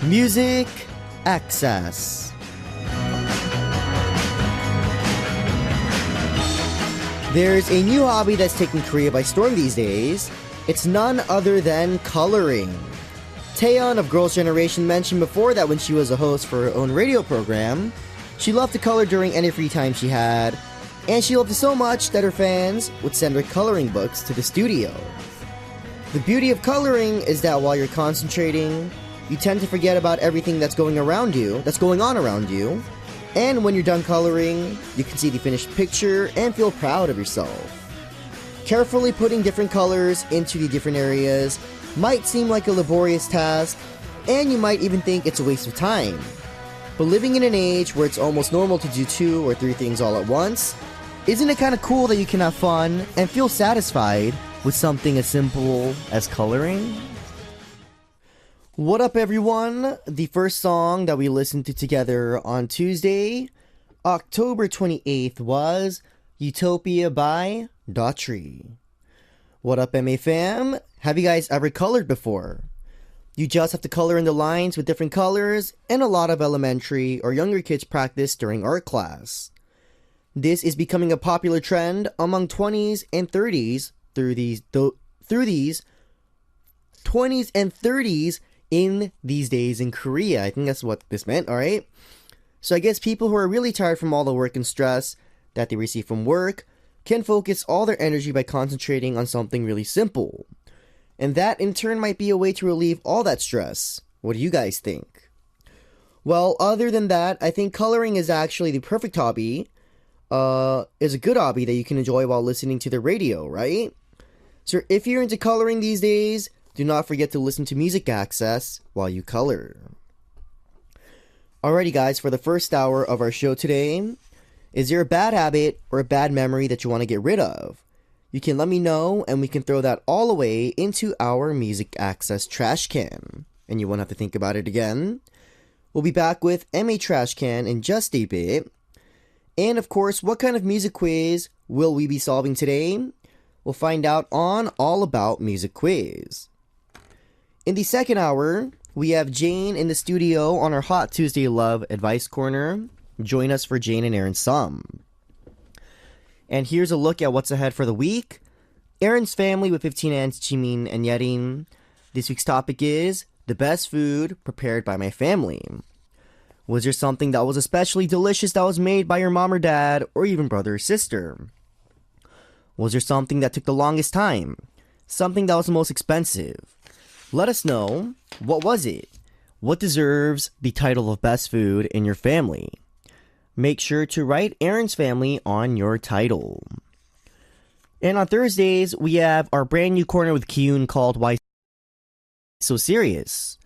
Music Access. There's a new hobby that's taking Korea by storm these days. It's none other than coloring. Taeyeon of Girls' Generation mentioned before that when she was a host for her own radio program, she loved to color during any free time she had, and she loved it so much that her fans would send her coloring books to the studio. The beauty of coloring is that while you're concentrating, you tend to forget about everything that's going on around you, and when you're done coloring, you can see the finished picture and feel proud of yourself. Carefully putting different colors into the different areas might seem like a laborious task, and you might even think it's a waste of time. But living in an age where it's almost normal to do 2 or 3 things all at once, isn't it kind of cool that you can have fun and feel satisfied with something as simple as coloring? What up, everyone? The first song that we listened to together on Tuesday, October 28th, was Utopia by Daughtry. What up, MA fam? Have you guys ever colored before? You just have to color in the lines with different colors, and a lot of elementary or younger kids practice during art class. This is becoming a popular trend among 20s and 30s through these 20s and 30s in these days in Korea. I think that's what this meant, alright? So I guess people who are really tired from all the work and stress that they receive from work can focus all their energy by concentrating on something really simple. And that in turn might be a way to relieve all that stress. What do you guys think? Well, other than that, I think coloring is actually the perfect hobby. Is a good hobby that you can enjoy while listening to the radio, right? So if you're into coloring these days, do not forget to listen to Music Access while you color. Alrighty guys, for the first hour of our show today, is there a bad habit or a bad memory that you want to get rid of? You can let me know and we can throw that all away into our Music Access trash can. And you won't have to think about it again. We'll be back with MA Trash Can in just a bit. And of course, what kind of music quiz will we be solving today? We'll find out on All About Music Quiz. In the second hour, we have Jane in the studio on our Hot Tuesday Love Advice Corner. Join us for Jane and Aaron's Sum. And here's a look at what's ahead for the week. Aaron's family with 15 aunts, Jimin and Yerin. This week's topic is the best food prepared by my family. Was there something that was especially delicious that was made by your mom or dad, or even brother or sister? Was there something that took the longest time? Something that was the most expensive? Let us know. What was it? What deserves the title of best food in your family? Make sure to write Aaron's family on your title. And on Thursdays, we have our brand new corner with Kyun called Why So Serious?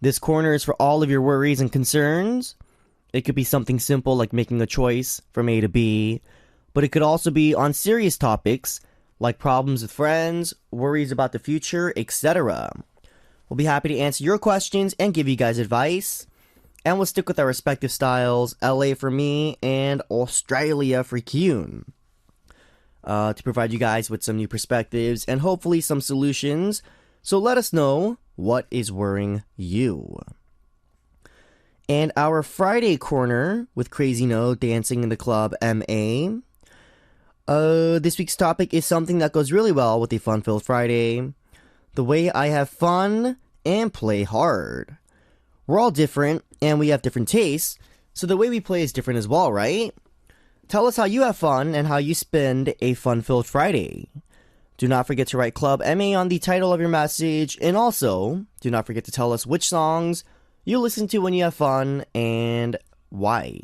This corner is for all of your worries and concerns. It could be something simple like making a choice from A to B, but it could also be on serious topics like problems with friends, worries about the future, etc. We'll be happy to answer your questions and give you guys advice. And we'll stick with our respective styles, LA for me and Australia for Kyun, to provide you guys with some new perspectives and hopefully some solutions. So let us know what is worrying you. And our Friday corner with Crazy No dancing in the club MA. This week's topic is something that goes really well with a fun-filled Friday. The way I have fun and play hard. We're all different and we have different tastes, so the way we play is different as well, right? Tell us how you have fun and how you spend a fun-filled Friday. Do not forget to write Club MA on the title of your message, and also, do not forget to tell us which songs you listen to when you have fun and why.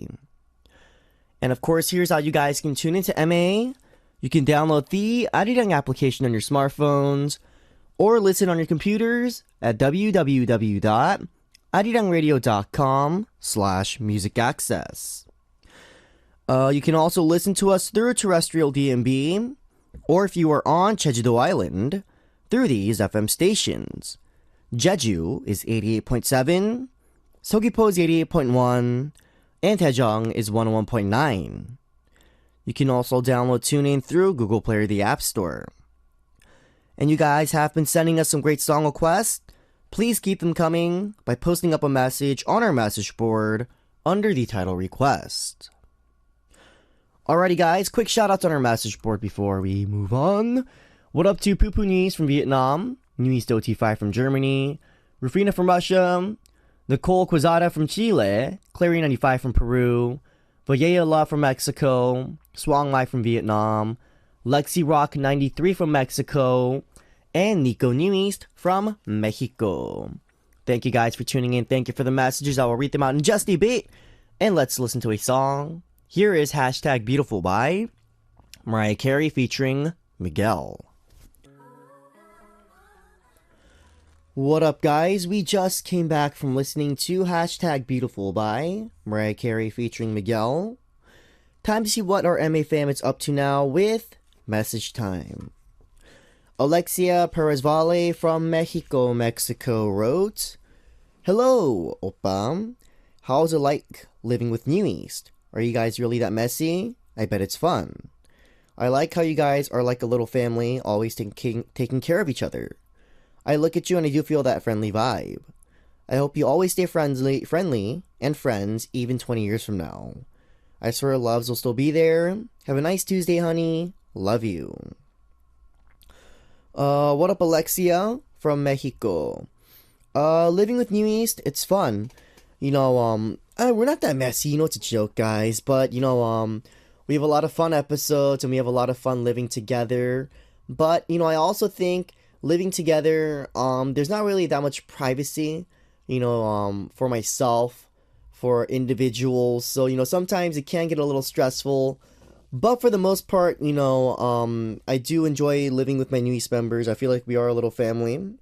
And of course, here's how you guys can tune into MA. You can download the Arirang application on your smartphones, or listen on your computers at www.arirangradio.com/musicaccess. You can also listen to us through terrestrial DMB, or if you are on Jeju-do Island, through these FM stations. Jeju is 88.7, Seogwipo is 88.1, and Daejeong is 101.9. You can also download TuneIn through Google Play or the App Store. And you guys have been sending us some great song requests Please keep them coming by posting up a message on our message board under the title request. Alrighty guys, quick shout outs on our message board before we move on. What up to Poo Poo Niece from Vietnam, NU'EST OT5 from Germany, Rufina from Russia, Nicole Quezada from Chile, Clary95 from Peru, Vallea Love from Mexico, Swang Mai from Vietnam, Lexi Rock 93 from Mexico, and Nico NU'EST from Mexico. Thank you guys for tuning in. Thank you for the messages. I will read them out in just a bit. And let's listen to a song. Here is hashtag Beautiful by Mariah Carey featuring Miguel. What up guys? We just came back from listening to hashtag Beautiful by Mariah Carey featuring Miguel. Time to see what our MA fam is up to now with Message Time. Alexia Perez Valle from Mexico wrote, "Hello, Oppa. How's it like living with NU'EST? Are you guys really that messy? I bet it's fun. I like how you guys are like a little family, always taking care of each other. I look at you and I do feel that friendly vibe. I hope you always stay friendly and friends even 20 years from now. I swear loves will still be there. Have a nice Tuesday, honey. Love you." What up, Alexia from Mexico? Living with NU'EST, it's fun. You know, we're not that messy, you know, it's a joke, guys, but, you know, we have a lot of fun episodes, and we have a lot of fun living together, but, you know, I also think living together, there's not really that much privacy, you know, for myself, for individuals, so, you know, sometimes it can get a little stressful, but for the most part, you know, I do enjoy living with my NU'EST members. I feel like we are a little family.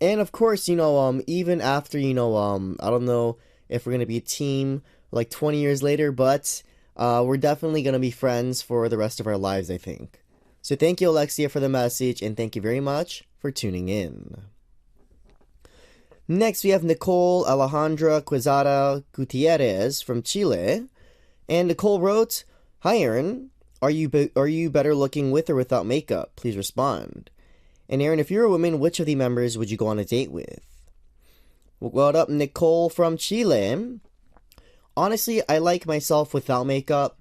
And of course, you know, even after, you know, I don't know if we're going to be a team like 20 years later, but we're definitely going to be friends for the rest of our lives, I think. So thank you, Alexia, for the message, and thank you very much for tuning in. Next, we have Nicole Alejandra Quezada Gutierrez from Chile. And Nicole wrote, "Hi, Aaron. Are you better looking with or without makeup? Please respond. And Aaron, if you're a woman, which of the members would you go on a date with?" What up, Nicole from Chile? Honestly, I like myself without makeup.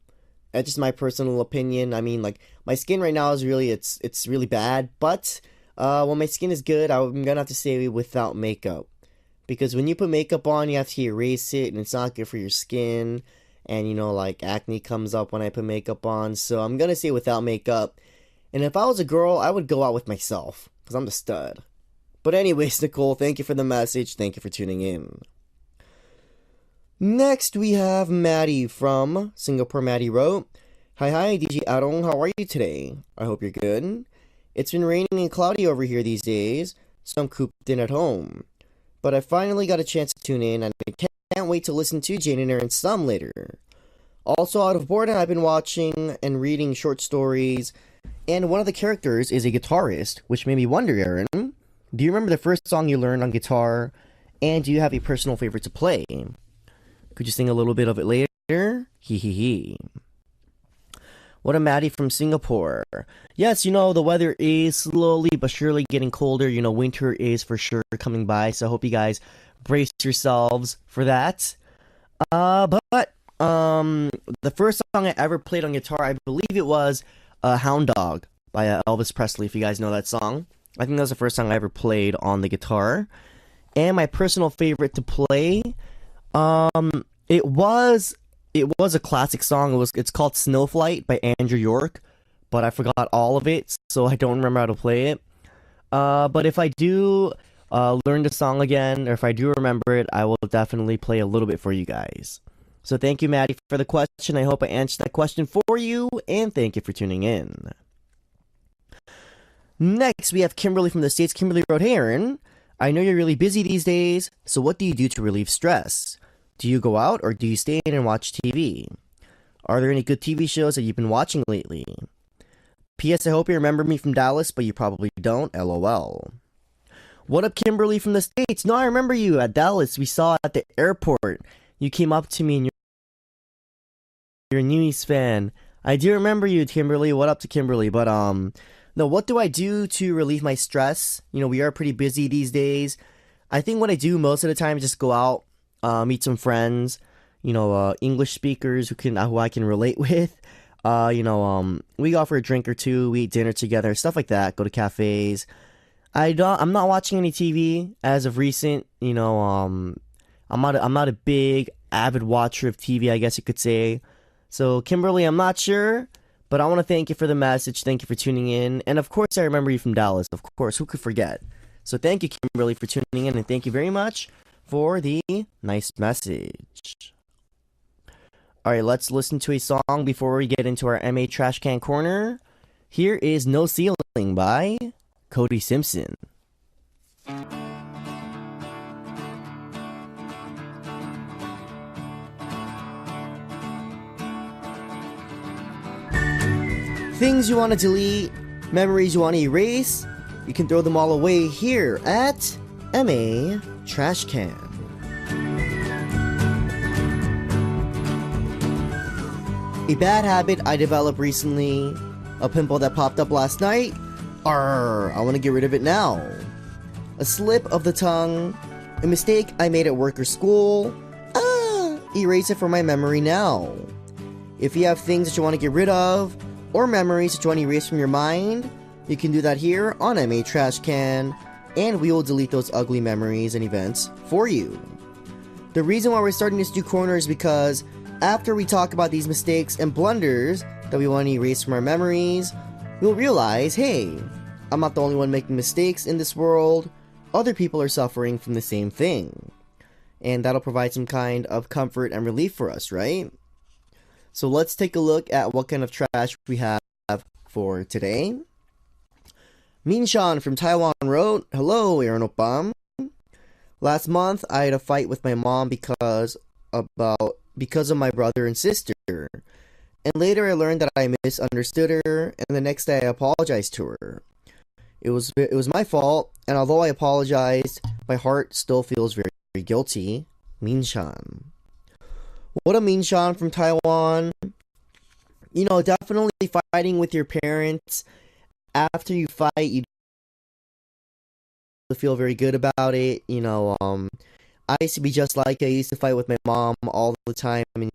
That's just my personal opinion. I mean, like, my skin right now is really, it's really bad. But when my skin is good, I'm gonna have to say without makeup. Because when you put makeup on, you have to erase it, and it's not good for your skin. And, you know, like, acne comes up when I put makeup on. So I'm gonna say without makeup. And if I was a girl, I would go out with myself, because I'm the stud. But anyways, Nicole, thank you for the message. Thank you for tuning in. Next, we have Maddie from Singapore. Maddie wrote, Hi, DJ Aron, how are you today? I hope you're good. It's been raining and cloudy over here these days, so I'm cooped in at home. But I finally got a chance to tune in, and I can't wait to listen to Jane and Aaron's some later. Also, out of boredom, I've been watching and reading short stories, and one of the characters is a guitarist, which made me wonder, Aaron, do you remember the first song you learned on guitar, and do you have a personal favorite to play? Could you sing a little bit of it later? Hee hee hee. What a Maddie from Singapore. Yes, you know, the weather is slowly but surely getting colder. You know, winter is for sure coming by, so I hope you guys brace yourselves for that. But the first song I ever played on guitar, I believe it was Hound Dog by Elvis Presley, if you guys know that song. I think that was the first song I ever played on the guitar. And my personal favorite to play, it was a classic song. It's called Snowflight by Andrew York, but I forgot all of it, so I don't remember how to play it. But if I do learn the song again, or if I do remember it, I will definitely play a little bit for you guys. So thank you, Maddie, for the question. I hope I answered that question for you, and thank you for tuning in. Next, we have Kimberly from the States. Kimberly wrote, Hey, Aaron, I know you're really busy these days, so what do you do to relieve stress? Do you go out, or do you stay in and watch TV? Are there any good TV shows that you've been watching lately? P.S. I hope you remember me from Dallas, but you probably don't, LOL. What up, Kimberly from the States? No, I remember you at Dallas. We saw at the airport. You came up to me and you're a NU'EST fan. I do remember you, Kimberly. What up to Kimberly? But, no, what do I do to relieve my stress? You know, we are pretty busy these days. I think what I do most of the time is just go out, meet some friends, English speakers who I can relate with. We go for a drink or two, we eat dinner together, stuff like that. Go to cafes. I'm not watching any TV as of recent. I'm not a big avid watcher of TV, I guess you could say. So Kimberly, I'm not sure, but I want to thank you for the message. Thank you for tuning in, and of course, I remember you from Dallas. Of course, who could forget? So thank you, Kimberly, for tuning in, and thank you very much for the nice message. All right, let's listen to a song before we get into our MA Trash Can Corner. Here is No Ceiling by Cody Simpson. Things you want to delete, memories you want to erase, you can throw them all away here at MA Trash Can. A bad habit I developed recently, a pimple that popped up last night, I want to get rid of it now. A slip of the tongue, a mistake I made at work or school, erase it from my memory now. If you have things that you want to get rid of, or memories that you want to erase from your mind, you can do that here on MA Trash Can, and we will delete those ugly memories and events for you. The reason why we're starting this new corner is because after we talk about these mistakes and blunders that we want to erase from our memories, we'll realize, hey, I'm not the only one making mistakes in this world. Other people are suffering from the same thing. And that'll provide some kind of comfort and relief for us, right? So let's take a look at what kind of trash we have for today. Minshan from Taiwan wrote, "Hello, Aron Opam. Last month, I had a fight with my mom because of my brother and sister. And later I learned that I misunderstood her, and the next day I apologized to her. It was my fault, and although I apologized, my heart still feels very, very guilty. Minshan." What a Minshan from Taiwan. Definitely fighting with your parents. After you fight, you feel very good about it. I used to be just like I used to fight with my mom all the time, and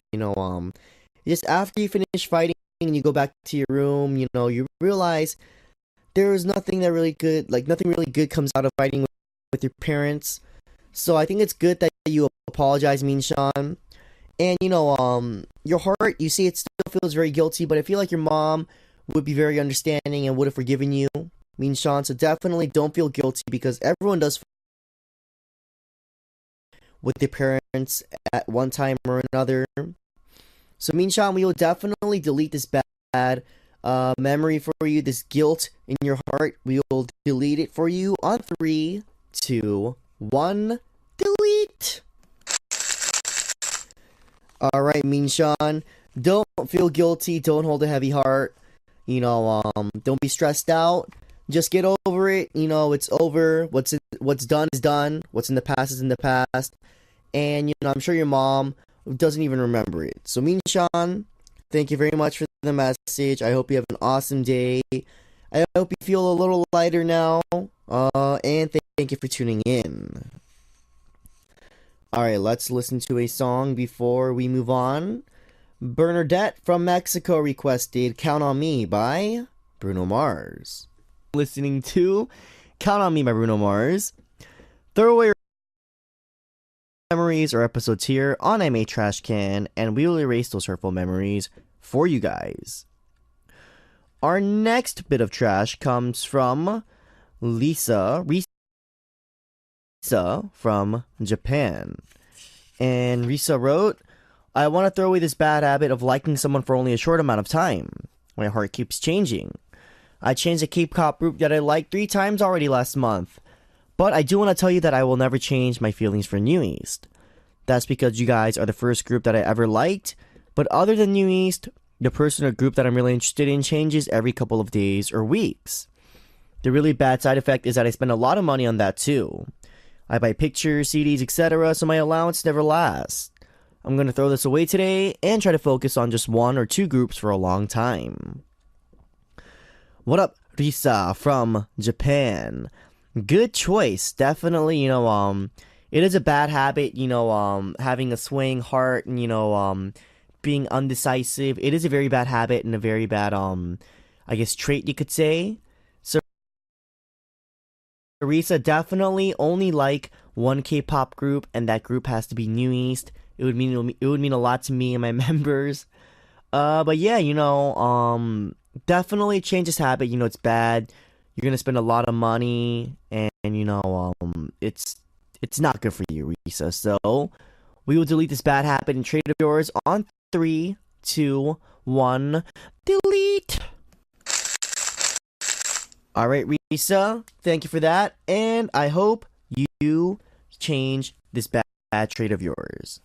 just after you finish fighting and you go back to your room, you realize there is nothing really good comes out of fighting with your parents. So I think it's good that you apologize, Minshan. And your heart, you see, it still feels very guilty, but I feel like your mom would be very understanding and would have forgiven you, Minshan. So definitely don't feel guilty, because everyone does with their parents at one time or another. So Minshan, we will definitely delete this bad memory for you, this guilt in your heart. We will delete it for you on 3, 2, 1, delete. Alright, Minshan, don't feel guilty, don't hold a heavy heart, don't be stressed out, just get over it, it's over, what's done is done, what's in the past is in the past, and, I'm sure your mom doesn't even remember it. So, Minshan, thank you very much for the message. I hope you have an awesome day. I hope you feel a little lighter now, and thank you for tuning in. Alright, let's listen to a song before we move on. Bernadette from Mexico requested Count on Me by Bruno Mars. Listening to Count on Me by Bruno Mars. Throwaway memories or episodes here on MA Trash Can, and we will erase those hurtful memories for you guys. Our next bit of trash comes from Lisa from Japan. And Risa wrote, "I want to throw away this bad habit of liking someone for only a short amount of time. My heart keeps changing. I changed a K-pop group that I liked 3 times already last month. But I do want to tell you that I will never change my feelings for NU'EST. That's because you guys are the first group that I ever liked. But other than NU'EST, the person or group that I'm really interested in changes every couple of days or weeks. The really bad side effect is that I spend a lot of money on that too. I buy pictures, CDs, etc., so my allowance never lasts. I'm going to throw this away today and try to focus on just 1 or 2 groups for a long time." What up, Risa from Japan? Good choice. Definitely, it is a bad habit, having a swaying heart and, being undecisive. It is a very bad habit and a very bad, I guess, trait you could say. So, Teresa, definitely only like one K-pop group, and that group has to be NU'EST. It would mean a lot to me and my members. But yeah, definitely change this habit. It's bad. You're gonna spend a lot of money, and it's not good for you, Risa. So we will delete this bad habit and trait of yours on 3, 2, 1. Delete. All right, Risa. Thank you for that, and I hope you change this bad trait of yours.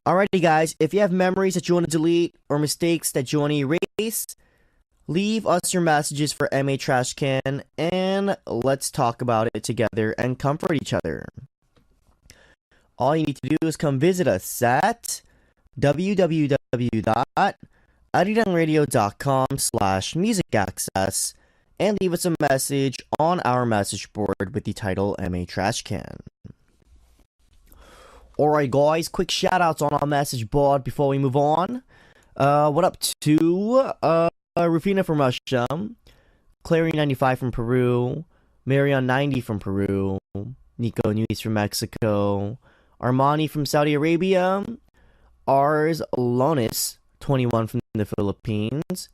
Alrighty, guys. If you have memories that you want to delete or mistakes that you want to erase, leave us your messages for MA Trash Can, and let's talk about it together and comfort each other. All you need to do is come visit us at www.arirangradio.com/musicaccess and leave us a message on our message board with the title MA Trash Can. Alright, guys, quick shoutouts on our message board before we move on. What up to Rufina from Russia, Clary95 from Peru, Marion90 from Peru, Nico Nuis from Mexico, Armani from Saudi Arabia, Ars Lonis21 from the Philippines,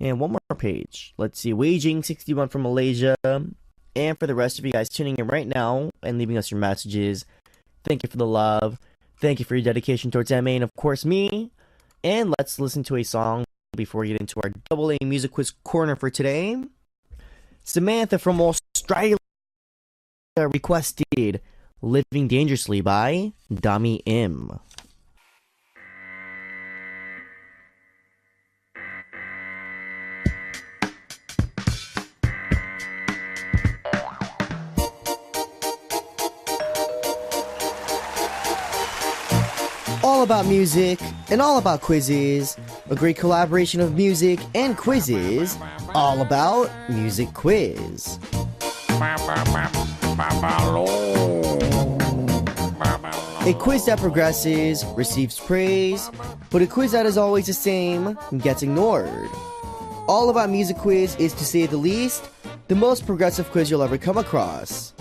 and one more page. Let's see, Waging61 from Malaysia. And for the rest of you guys tuning in right now and leaving us your messages, thank you for the love. Thank you for your dedication towards MA and, of course, me. And let's listen to a song before we get into our AA Music Quiz Corner for today. Samantha from Australia requested Living Dangerously by Dami Im. All about music and all about quizzes. A great collaboration of music and quizzes. All about Music Quiz. A quiz that progresses, receives praise, but a quiz that is always the same gets ignored. All About Music Quiz is, to say the least, the most progressive quiz you'll ever come across.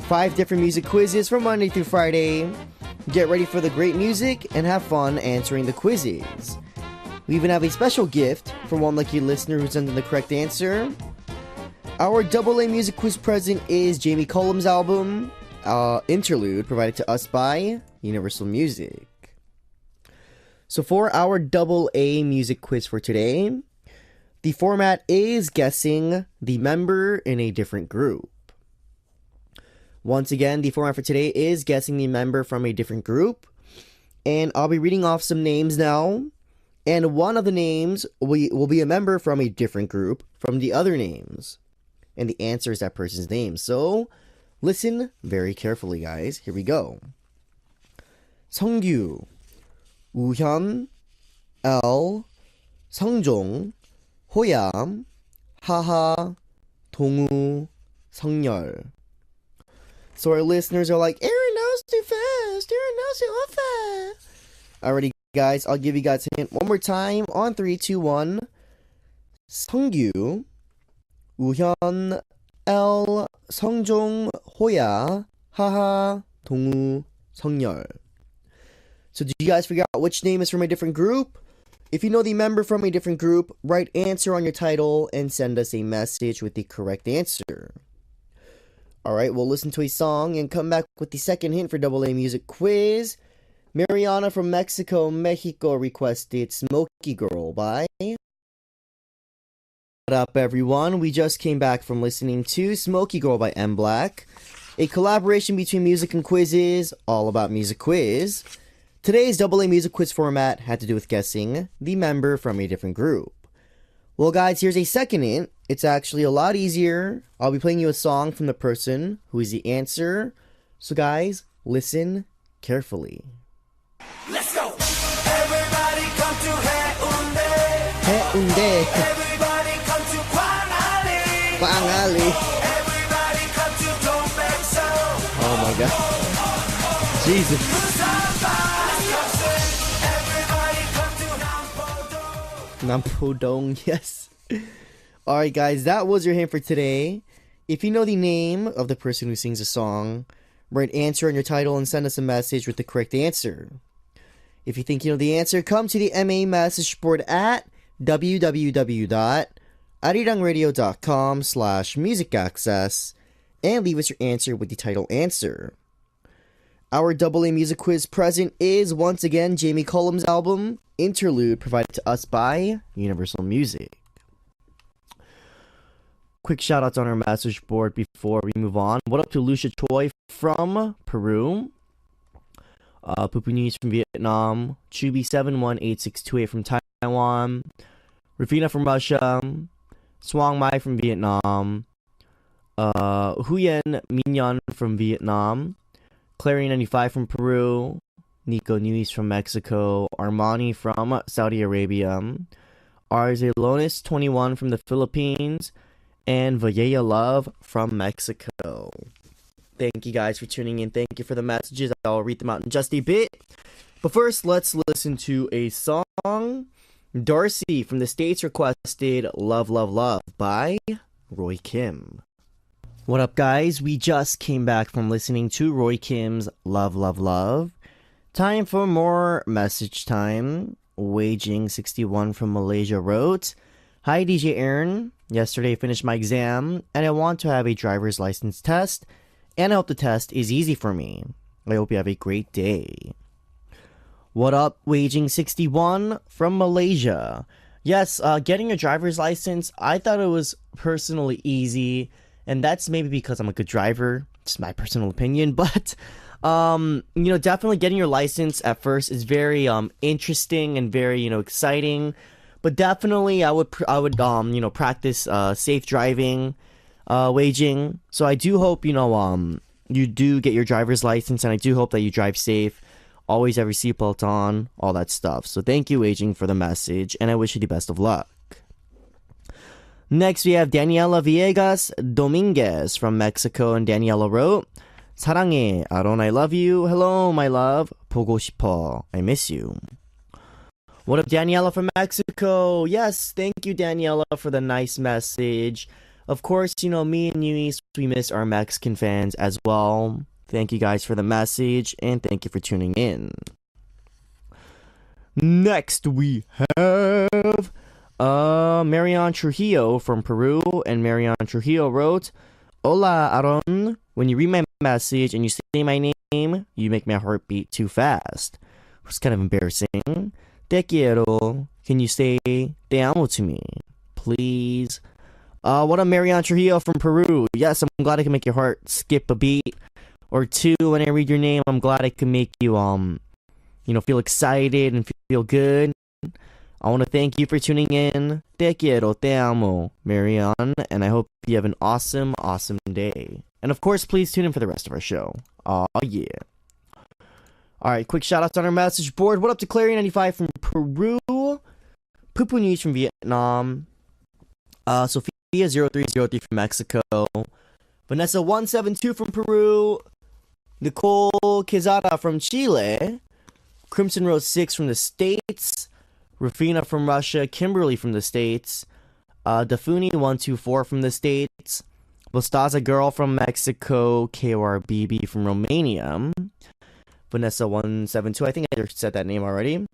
5 different music quizzes from Monday through Friday. Get ready for the great music and have fun answering the quizzes. We even have a special gift for one lucky listener who sent in the correct answer. Our AA Music Quiz present is Jamie Cullum's album, Interlude, provided to us by Universal Music. So for our AA Music Quiz for today, the format is guessing the member in a different group. Once again, the format for today is guessing the member from a different group. And I'll be reading off some names now. And one of the names will be a member from a different group from the other names. And the answer is that person's name. So, listen very carefully, guys. Here we go. 성규, 우현, L, 성종, 호얌, 하하, 동우, 성열. So our listeners are like, Aaron knows too fast. Aaron knows too fast. Alrighty, guys. I'll give you guys a hint one more time. On 3, 2, 1. 성규, 우현, L, 성종, 호야, 하하, 동우, 성열. So did you guys figure out which name is from a different group? If you know the member from a different group, write answer on your title and send us a message with the correct answer. Alright, we'll listen to a song and come back with the second hint for AA Music Quiz. Mariana from Mexico requested Smoky Girl by... What up, everyone? We just came back from listening to Smoky Girl by M Black, a collaboration between music and quizzes, all about Music Quiz. Today's AA Music Quiz format had to do with guessing the member from a different group. Well, guys, here's a second hint. It's actually a lot easier. I'll be playing you a song from the person who is the answer. So, guys, listen carefully. Let's go! Everybody come to Haeundae. Haeundae. Everybody come to Gwangali. Gwangali. Everybody my god. Jesus. Nampodong, yes. Alright guys, that was your hint for today. If you know the name of the person who sings a song, write answer on your title and send us a message with the correct answer. If you think you know the answer, come to the MA message board at www.arirangradio.com/musicaccess and leave us your answer with the title answer. Our AA music quiz present is once again Jamie Cullum's album Interlude, provided to us by Universal Music. Quick shout outs on our message board before we move on. What up to Lucia Choi from Peru, Pupu News from Vietnam, Chubi718628 from Taiwan, Rafina from Russia, Swang Mai from Vietnam, Huyen Minyan from Vietnam, Clary95 from Peru, Nico Nuis from Mexico, Armani from Saudi Arabia, Arzelonis21 from the Philippines, and Vallea Love from Mexico. Thank you guys for tuning in. Thank you for the messages. I'll read them out in just a bit. But first, let's listen to a song. Darcy from the States requested Love, Love, Love by Roy Kim. What up, guys? We just came back from listening to Roy Kim's Love, Love, Love. Time for more message time. Waging61 from Malaysia wrote, Hi, DJ Aaron. Yesterday I finished my exam, and I want to have a driver's license test, and I hope the test is easy for me. I hope you have a great day. What up, Waging61 from Malaysia? Yes, getting a driver's license, I thought it was personally easy, and that's maybe because I'm a good driver. It's my personal opinion, but definitely getting your license at first is very interesting and very exciting. But definitely, I would practice safe driving, waging. So I do hope you do get your driver's license, and I do hope that you drive safe. Always have your seatbelt on, all that stuff. So thank you, Waging, for the message, and I wish you the best of luck. Next, we have Daniela Villegas Dominguez from Mexico, and Daniela wrote, 사랑해, Aron, I love you. Hello, my love. 보고 싶어, I miss you. What up, Daniela from Mexico? Yes, thank you, Daniela, for the nice message. Of course, me and NU'EST, we miss our Mexican fans as well. Thank you guys for the message, and thank you for tuning in. Next, we have Marian Trujillo from Peru, and Marian Trujillo wrote, Hola, Aron. When you read my message and you say my name, you make my heart beat too fast. It's kind of embarrassing. Te quiero. Can you say te amo to me, please? What up, Marian Trujillo from Peru? Yes, I'm glad I can make your heart skip a beat or two when I read your name. I'm glad I can make you, feel excited and feel good. I want to thank you for tuning in. Te quiero, te amo, Marian, and I hope you have an awesome, awesome day. And of course, please tune in for the rest of our show. Oh yeah. Alright, quick shout outs on our message board. What up to Clary95 from Peru? Pupu News from Vietnam. Sophia0303 from Mexico. Vanessa172 from Peru. Nicole Quezada from Chile. Crimson Rose 6 from the States. Rafina from Russia. Kimberly from the States. Dafuni124 from the States. Bostaza Girl from Mexico. KORBB from Romania. Vanessa172, I think I said that name already.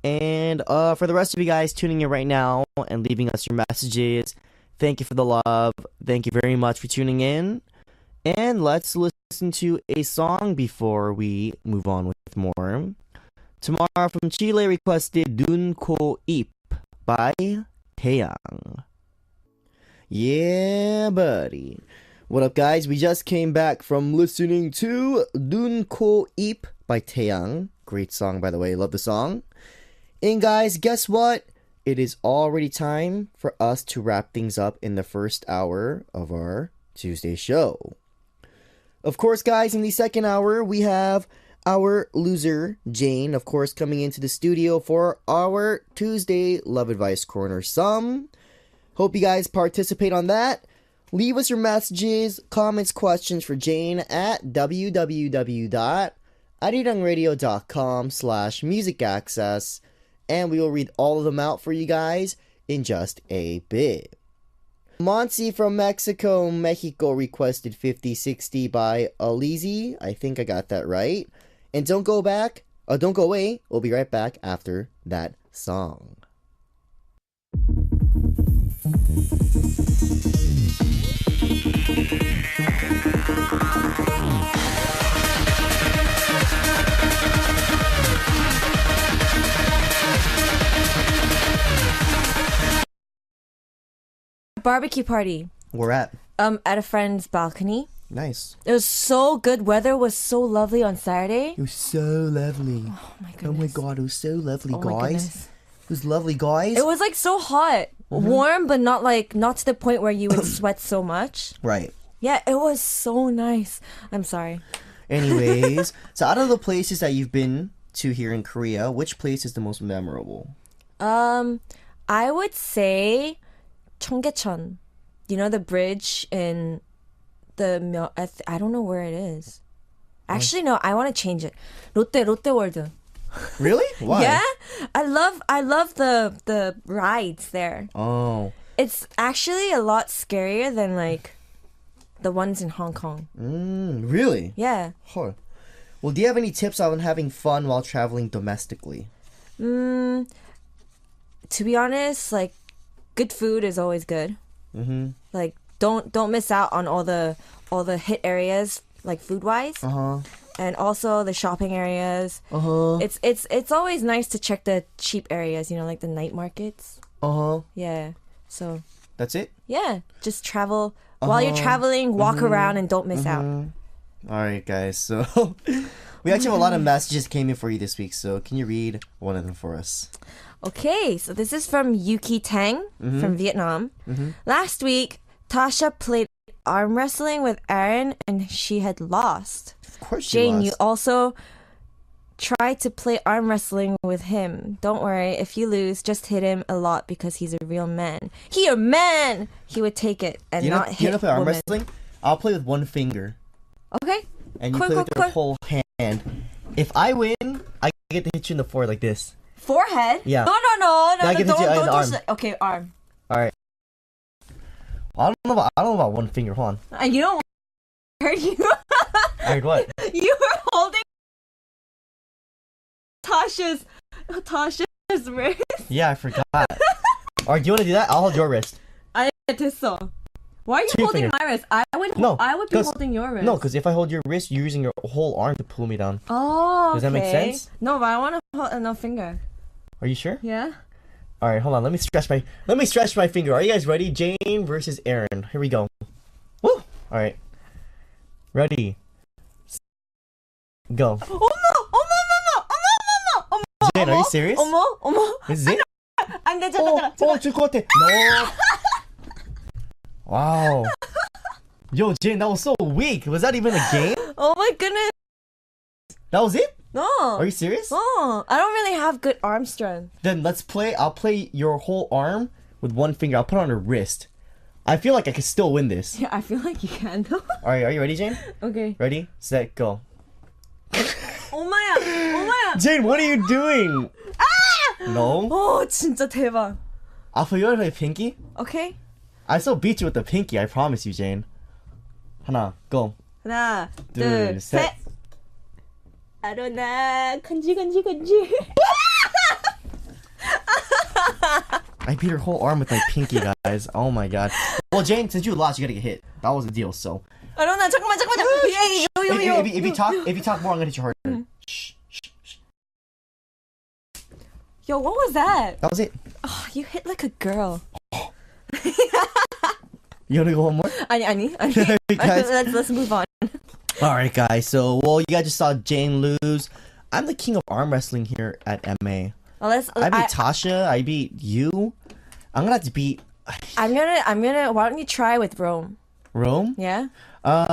And for the rest of you guys tuning in right now and leaving us your messages, thank you for the love. Thank you very much for tuning in. And let's listen to a song before we move on with more. Tamara from Chile requested Dun Ko Ip by Taeyang. Yeah, buddy. What up, guys? We just came back from listening to Dun Ko Ip by Taeyang. Great song, by the way. Love the song. And guys, guess what? It is already time for us to wrap things up in the first hour of our Tuesday show. Of course, guys, in the second hour, we have our loser, Jane, of course, coming into the studio for our Tuesday Love Advice Corner. Hope you guys participate on that. Leave us your messages, comments, questions for Jane at www.arirangradio.com/musicaccess, and we will read all of them out for you guys in just a bit. Monsi from Mexico requested 5060 by Alizi. I think I got that right. And don't go away. We'll be right back after that song. Barbecue party. Where at? At a friend's balcony. Nice. It was so good. Weather was so lovely on Saturday. It was so lovely. Oh my goodness. Oh my god, it was so lovely, Oh my guys. goodness. It was lovely, guys. It was like so hot. Warm, but not to the point where you would sweat so much. Right. Yeah, it was so nice. I'm sorry. Anyways, so out of the places that you've been to here in Korea, which place is the most memorable? I would say Cheonggyecheon. You know the bridge in the I don't know where it is. Actually, no, I want to change it. Lotte World. Really? Why? Yeah, I love the rides there. Oh. It's actually a lot scarier than like the ones in Hong Kong. Really? Yeah. Huh. Well, do you have any tips on having fun while traveling domestically? To be honest, like good food is always good. Like don't miss out on all the hit areas like food wise. And also the shopping areas. It's always nice to check the cheap areas, you know, like the night markets. Yeah. So That's it? yeah, just travel while you're traveling, walk around and don't miss out. Alright, guys, so we actually have a lot of messages came in for you this week, so can you read one of them for us? Okay, so this is from Yuki Tang from Vietnam. Last week, Tasha played arm wrestling with Aron and she had lost. Of course she Jane, lost. you also tried to play arm wrestling with him. Don't worry, if you lose, just hit him a lot because he's a real man. He a man! He would take it and not hit you know play arm women. wrestling? I'll play with one finger. Okay. And you Cool, play cool, with your cool. whole hand. If I win, I get to hit you in the forehead like this. Forehead? Yeah. No, I give it to you in the arm. Okay, arm. Alright. I don't know about one finger. Hold on. And you know what? I heard you. I heard what? You were holding Tasha's wrist. Yeah, I forgot. Alright, do you want to do that? I'll hold your wrist. I 됐어. Why are you Two holding fingers. my wrist? I would be 'cause- holding your wrist. No, because if I hold your wrist, you're using your whole arm to pull me down. Oh, Does that make okay. sense? No, but I want to hold no finger. Are you sure? Yeah. Alright, hold on. Let me stretch my finger. Are you guys ready? Jane versus Aaron. Here we go. Woo! Alright. Ready. Go. 어머. Jane, are you serious? 어머. This is it? 안 돼, 잠깐. 줄 것 같아. No. Wow. Yo, Jane, that was so weak. Was that even a game? Oh my goodness. That was it? No. Are you serious? No, I don't really have good arm strength. Then let's play. I'll play your whole arm with one finger. I'll put it on her wrist. I feel like I can still win this. Yeah, I feel like you can though. Alright, are you ready, Jane? Okay. Ready, set, go. 엄마야. Jane, what are you doing? No? 오, 진짜 대박. I'll put you on my pinky. Okay. I still beat you with the pinky, I promise you, Jane. 하나, go. 하나, 둘, 둘, 셋. 셋. 아로나, 간지. I beat her whole arm with my pinky, guys. Oh my god. Well, Jane, since you lost, you gotta get hit. That was the deal, so. 아로나, 잠깐만. If you talk more, I'm gonna hit you harder. Shh. Yo, what was that? That was it. Oh, you hit like a girl. You wanna go one more? 아니. Guys. Let's move on. Alright, guys. So, well, you guys just saw Jane lose. I'm the king of arm wrestling here at MA. Well, I beat Tasha. I beat you. I'm gonna have to beat I'm gonna. Why don't you try with Rome? Rome. Yeah. Hold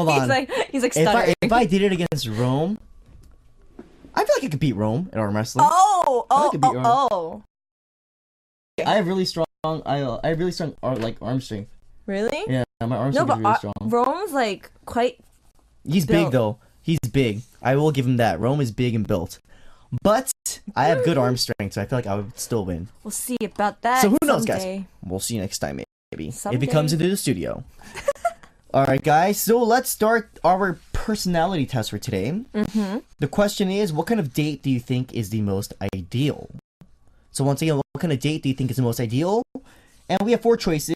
on. He's like stuttering. If I did it against Rome, I feel like I could beat Rome in arm wrestling. Oh. I have really strong I have really strong arm strength. Really? Yeah, my arm No, strength is but really strong. Rome's like quite. He's built. big though. He's big. I will give him that. Rome is big and built. But I have good arm strength, so I feel like I would still win. We'll see about that. So who knows, someday. guys? We'll see you next time, maybe. Someday. If he comes into the studio. Alright, guys. So let's start our personality test for today. Mm-hmm. The question is, what kind of date do you think is the most ideal? So once again, what kind of date do you think is the most ideal? And we have 4 choices.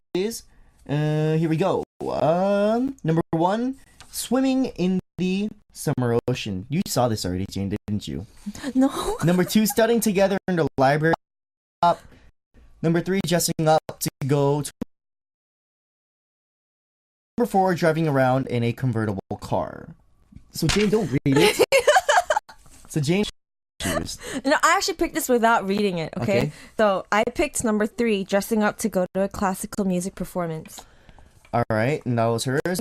Here we go. Number 1, swimming in the summer ocean. You saw this already, Jane, didn't you? No. Number 2, studying together in the library. Number 3, dressing up to go to. Number 4, driving around in a convertible car. So Jane, don't read it. So Jane, choose. No, I actually picked this without reading it. Okay? So I picked number 3, dressing up to go to a classical music performance. All right, and that was hers.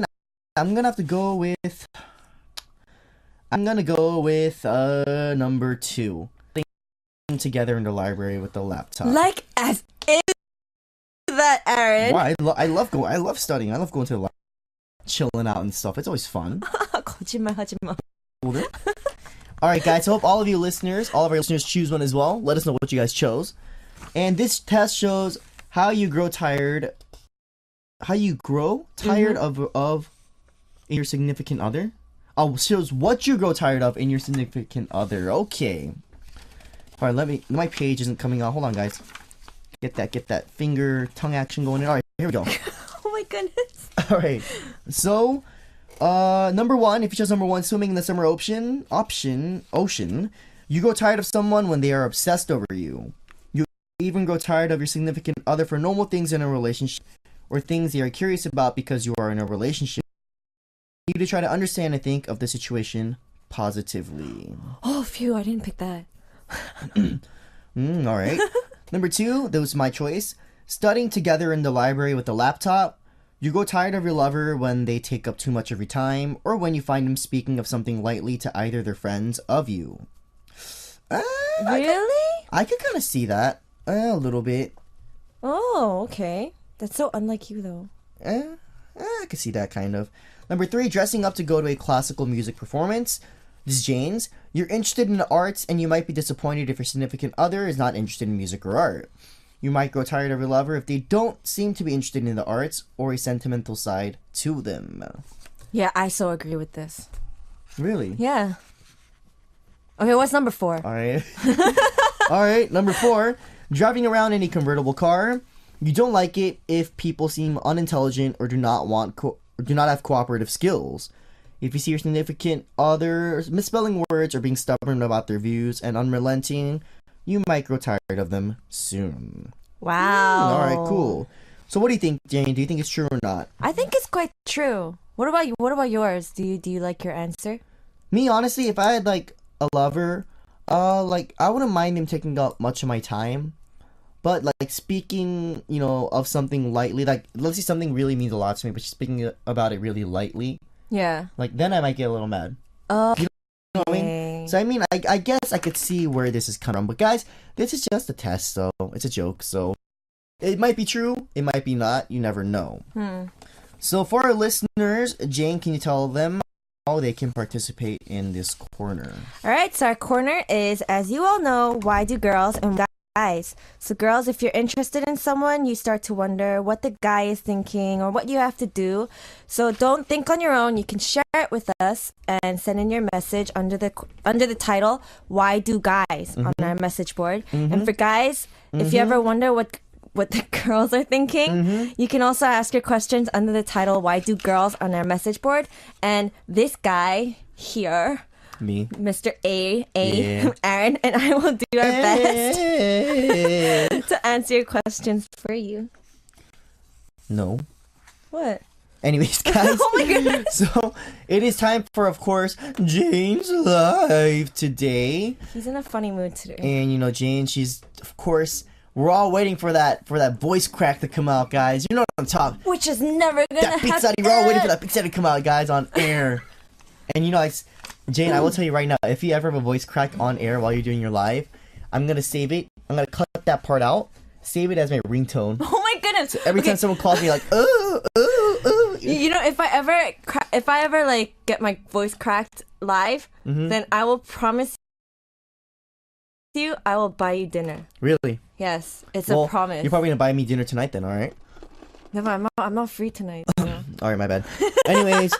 I'm gonna have to go with. I'm gonna go with number 2. Together in the library with the laptop. Like as if that, Aaron. Why? I love studying. I love going to the library, chilling out and stuff. It's always fun. 거짓말 하지 마. All right, guys. Hope all of our listeners choose one as well. Let us know what you guys chose. And this test shows how you grow tired. How you grow tired of your significant other. Oh, shows what you grow tired of in your significant other. Okay. All right, my page isn't coming out. Hold on, guys. Get that finger tongue action going in. All right, here we go. Oh my goodness. All right. So, number 1, if you chose number 1, swimming in the summer ocean, you grow tired of someone when they are obsessed over you. You even grow tired of your significant other for normal things in a relationship or things they are curious about because you are in a relationship. You need to try to understand and think of the situation positively. Oh, phew, I didn't pick that. All right. Number 2, that was my choice. Studying together in the library with a laptop. You grow tired of your lover when they take up too much of your time, or when you find them speaking of something lightly to either their friends of you. Really? I could kind of see that a little bit. Oh, okay. That's so unlike you, though. I could see that kind of. Number 3, dressing up to go to a classical music performance. This is Jane's. You're interested in the arts, and you might be disappointed if your significant other is not interested in music or art. You might grow tired of your lover if they don't seem to be interested in the arts or a sentimental side to them. Yeah, I so agree with this. Really? Yeah. Okay, what's number 4? All right. All right, number 4, driving around in a convertible car. You don't like it if people seem unintelligent or do not have cooperative skills. If you see your significant other misspelling words or being stubborn about their views and unrelenting, you might grow tired of them soon. Wow. All right, cool. So what do you think, Jane? Do you think it's true or not? I think it's quite true. What about you? What about yours? Do you like your answer? Me, honestly, if I had like a lover, I wouldn't mind him taking up much of my time. But like speaking, of something lightly, like let's say something really means a lot to me, but she's speaking about it really lightly. Yeah. Like then I might get a little mad. Okay. You know what I mean? So I guess I could see where this is coming from. But guys, this is just a test, so it's a joke. So it might be true, it might be not. You never know. So for our listeners, Jane, can you tell them how they can participate in this corner? All right. So our corner is, as you all know, why do girls and guys? So girls, if you're interested in someone, you start to wonder what the guy is thinking or what you have to do. So don't think on your own. You can share it with us and send in your message under the title "Why Do Guys" on our message board. And for guys, if you ever wonder what the girls are thinking, you can also ask your questions under the title "Why Do Girls" on our message board. And this guy here, Me, Mr. A, Yeah. Aaron, and I will do our best to answer your questions for you. No. What? Anyways, guys. Oh my goodness. So it is time for, of course, Jane's Live today. He's in a funny mood today. And Jane, she's, of course, we're all waiting for that voice crack to come out, guys. You know what I'm talking. Which is never gonna That big happen. Sadie, we're all waiting for that big Sadie to come out, guys, on air. And Jane, I will tell you right now, if you ever have a voice crack on air while you're doing your live, I'm gonna save it. I'm gonna cut that part out, save it as my ringtone. Oh my goodness! So every time someone calls me, like, ooh, ooh, ooh. You know, if I ever like get my voice cracked live, then I will promise you I will buy you dinner. Really? Yes, it's a promise. You're probably gonna buy me dinner tonight then, all right? No, but I'm not free tonight. So. All right, my bad. Anyways,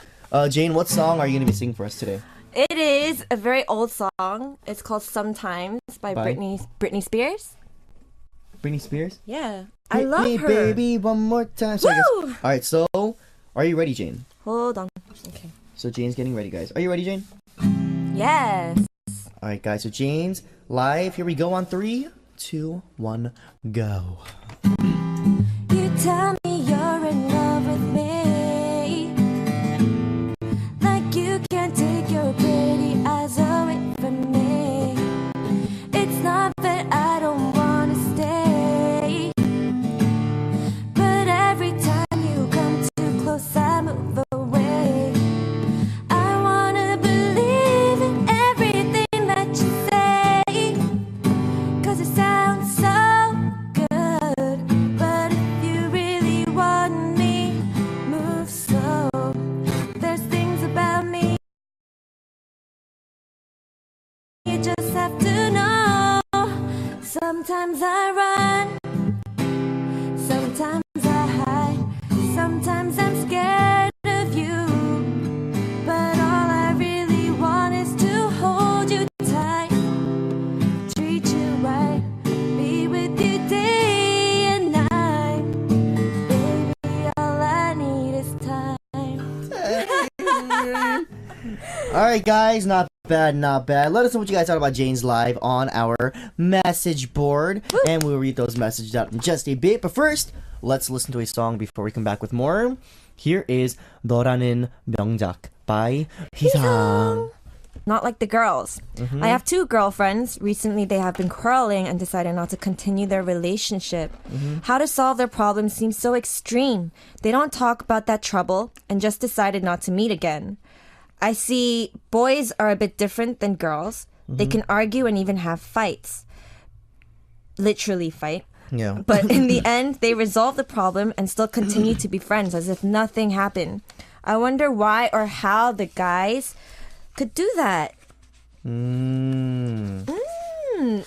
Jane, what song are you gonna be singing for us today? It is a very old song. It's called "Sometimes" by Britney Spears. Britney Spears? Yeah, I love me, her. Baby, one more time. So Woo! all right, so are you ready, Jane? Hold on. Okay. So Jane's getting ready, guys. Are you ready, Jane? Yes. All right, guys. So Jane's live. Here we go on 3, 2, 1, go. You tell me you're in love with me, like you can't take your pretty eyes away from me. It's not that I don't wanna stay, but every time you come too close I move away. I wanna believe in everything that you say, 'cause it sounds so good. But if you really want me, move slow. There's things about me you just have to know. Sometimes I run, sometimes I hide, sometimes I'm scared of you, but all I really want is to hold you tight, treat you right, be with you day and night. Baby, all I need is time. All right, guys. Not bad, not bad. Let us know what you guys thought about Jane's live on our message board, and we'll read those messages out in just a bit. But first, let's listen to a song before we come back with more. Here is 너라는 명작 by 희상. Not like the girls. I have 2 girlfriends. Recently, they have been quarreling and decided not to continue their relationship. How to solve their problem seems so extreme. They don't talk about that trouble and just decided not to meet again. I see boys are a bit different than girls. They can argue and even have fights. Literally fight. Yeah. But in the end, they resolve the problem and still continue to be friends as if nothing happened. I wonder why or how the guys could do that.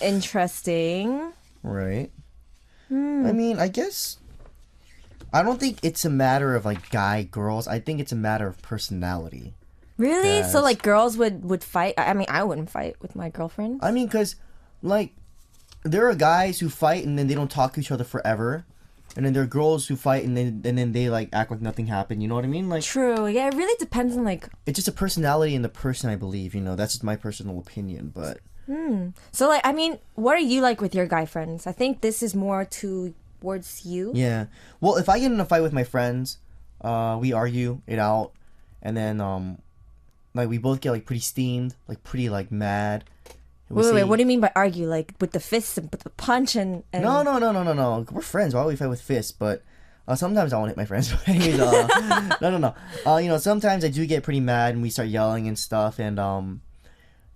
Interesting. Right. I mean, I guess I don't think it's a matter of like guy girls. I think it's a matter of personality. Really? Yes. So like girls would fight? I mean, I wouldn't fight with my girlfriend. I mean, because like there are guys who fight and then they don't talk to each other forever, and then there are girls who fight and then they like act like nothing happened. You know what I mean? Like True. Yeah, it really depends on like. it's just a personality in the person, I believe. You know, that's just my personal opinion, but. So like, I mean, what are you like with your guy friends? I think this is more towards you. Yeah. Well, if I get in a fight with my friends, we argue it out, and then like we both get like pretty steamed, like pretty like mad. Wait, what do you mean by argue? Like with the fists and with the punch and... No. We're friends. Why would we fight with fists? But sometimes I won't hit my friends. But anyways, no. You know, sometimes I do get pretty mad and we start yelling and stuff, and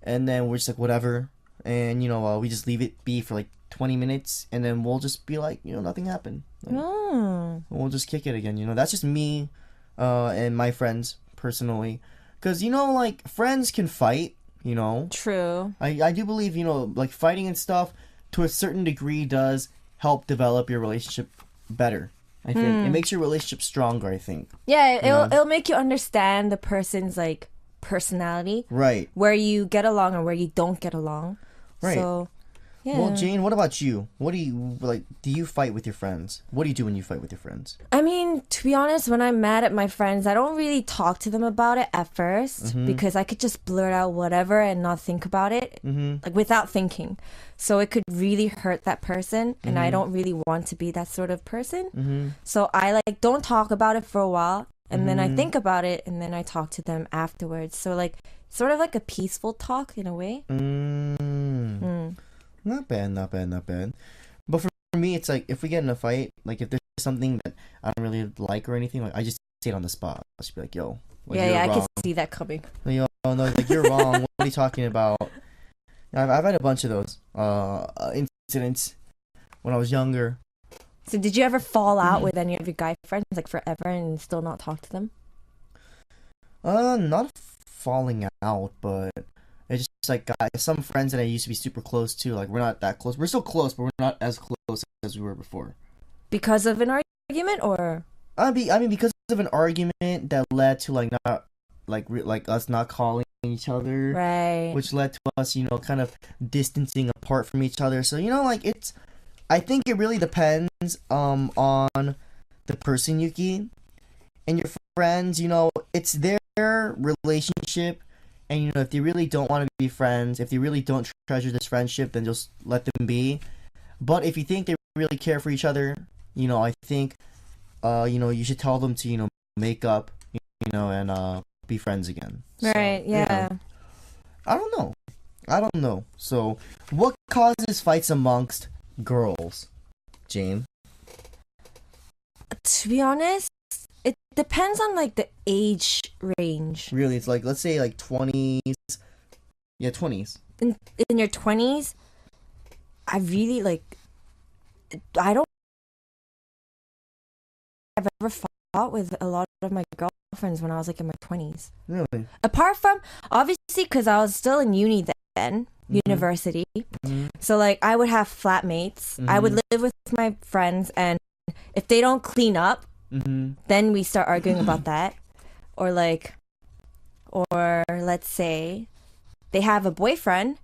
then we're just like whatever, and you know we just leave it be for like 20 minutes, and then we'll just be like, you know, nothing happened. Like, we'll just kick it again. You know, that's just me and my friends personally. Because, you know, like, friends can fight, you know. True. I do believe, you know, like, fighting and stuff, to a certain degree, does help develop your relationship better, I think. It makes your relationship stronger, I think. Yeah, it'll make you understand the person's, like, personality. Right. Where you get along and where you don't get along. Right. So, yeah. Well, Jane, what about you? What do you, like, do you fight with your friends? What do you do when you fight with your friends? I mean, to be honest, when I'm mad at my friends, I don't really talk to them about it at first because I could just blurt out whatever and not think about it, like without thinking. So it could really hurt that person, and I don't really want to be that sort of person. So I like don't talk about it for a while, and then I think about it, and then I talk to them afterwards. So like sort of like a peaceful talk in a way. Not bad. But for me, it's like, if we get in a fight, like, if there's something that I don't really like or anything, like, I just say it on the spot. I'll just be like, yo, like, Yeah, you're I wrong. can see that coming. Yo, no, like, you're wrong. What are you talking about? I've had a bunch of those incidents when I was younger. So did you ever fall out with any of your guy friends like forever and still not talk to them? Not falling out, but it's just like some friends that I used to be super close to, like we're not that close. We're still close, but we're not as close as we were before. Because of an argument, or? I mean, because of an argument that led to like not like us not calling each other, Right. which led to us, kind of distancing apart from each other. So like I think it really depends on the person, Yuki, and your friends. It's their relationship, and if they really don't want to be friends, if they really don't treasure this friendship, then just let them be. But if you think they really care for each other, I think you should tell them to make up, and be friends again. Right. So, Yeah. I don't know. So what causes fights amongst girls, Jane? To be honest, it depends on like the age range. Really, it's like, let's say like 20s. Yeah, 20s. In your 20s, I really I don't I've ever fought with a lot of my girlfriends when I was like in my 20s. Really? Apart from, obviously, because I was still in uni then, university. Mm-hmm. So like I would have flatmates. I would live with my friends, and if they don't clean up, then we start arguing about that. Or let's say they have a boyfriend,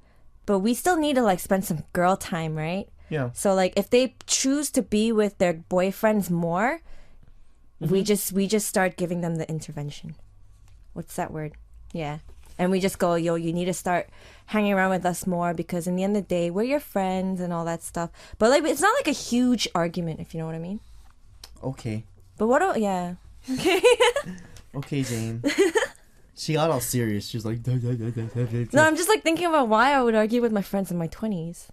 but we still need to like spend some girl time, right? Yeah. So like if they choose to be with their boyfriends more, we just start giving them the intervention. What's that word? Yeah. And we just go, yo, you need to start hanging around with us more, because in the end of the day, we're your friends and all that stuff. But like, it's not like a huge argument, if you know what I mean. Okay. But yeah. Okay. Okay, Jane. She got all serious. She was like, No, I'm just like thinking about why I would argue with my friends in my 20s.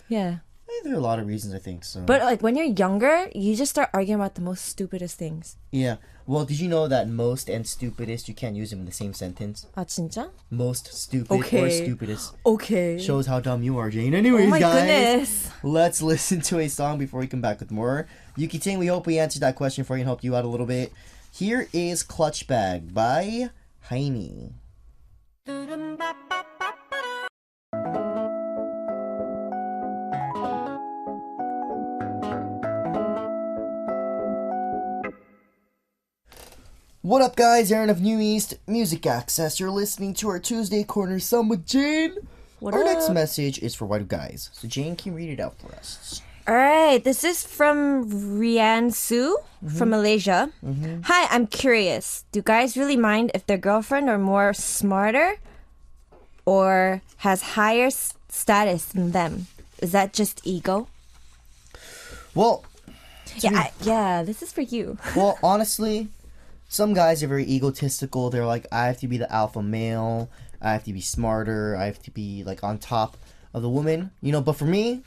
Yeah. There are a lot of reasons, I think so. But like when you're younger, you just start arguing about the most stupidest things. Yeah. Well, did you know that most and stupidest, you can't use them in the same sentence? Ah, 진짜? Most stupid or stupidest. Okay. Shows how dumb you are, Jane. Anyways, Oh my guys, goodness. let's listen to a song before we come back with more. Yuki Ting, we hope we answered that question for you and helped you out a little bit. Here is Clutch Bag by Heine. What up, guys? Aron of New East Music Access. You're listening to our Tuesday Corner Some with Jane. Our next message is for white guys. So Jane, can you read it out for us? All right, this is from Rian Su from Malaysia. Hi, I'm curious. Do guys really mind if their girlfriend are more smarter or has higher status than them? Is that just ego? Well, Yeah, this is for you. well, honestly, some guys are very egotistical. They're like, I have to be the alpha male. I have to be smarter. I have to be like on top of the woman. But for me,